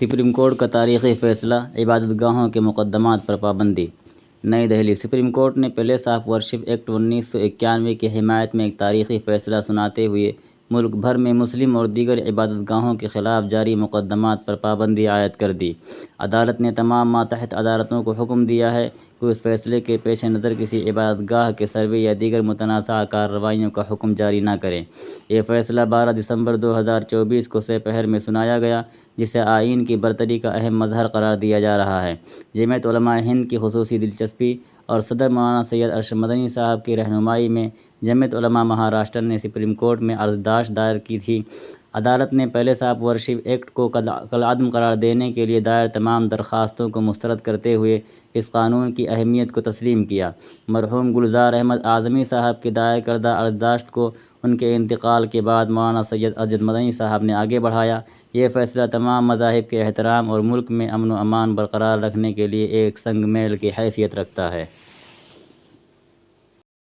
Supreme court کا تاریخی فیصلہ، عبادت گاہوں کے مقدمات پر پابندی۔ نئی دہلی: سپریم کورٹ نے پیلیس آف ورشپ ایکٹ 1991 کی حمایت میں ایک تاریخی فیصلہ سناتے ہوئے ملک بھر میں مسلم اور دیگر عبادت گاہوں کے خلاف جاری مقدمات پر پابندی عائد کر دی۔ عدالت نے تمام ماتحت عدالتوں کو حکم دیا ہے کہ اس فیصلے کے پیش نظر کسی عبادت گاہ کے سروے یا دیگر متنازعہ کارروائیوں کا حکم جاری نہ کریں۔ یہ فیصلہ 12 دسمبر 2024 کو سہ پہر میں سنایا گیا، جسے آئین کی برتری کا اہم مظہر قرار دیا جا رہا ہے۔ جمعیت علماء ہند کی خصوصی دلچسپی اور صدر مولانا سید ارشد مدنی صاحب کی رہنمائی میں جمعیت علماء مہاراشٹر نے سپریم کورٹ میں عرضداشت دائر کی تھی۔ عدالت نے پیلیس آف ورشپ ایکٹ کو کالعدم قرار دینے کے لیے دائر تمام درخواستوں کو مسترد کرتے ہوئے اس قانون کی اہمیت کو تسلیم کیا۔ مرحوم گلزار احمد اعظمی صاحب کی دائر کردہ عرضداشت کو ان کے انتقال کے بعد مولانا سید ارشد مدنی صاحب نے آگے بڑھایا۔ یہ فیصلہ تمام مذاہب کے احترام اور ملک میں امن و امان برقرار رکھنے کے لیے ایک سنگ میل کی حیثیت رکھتا ہے۔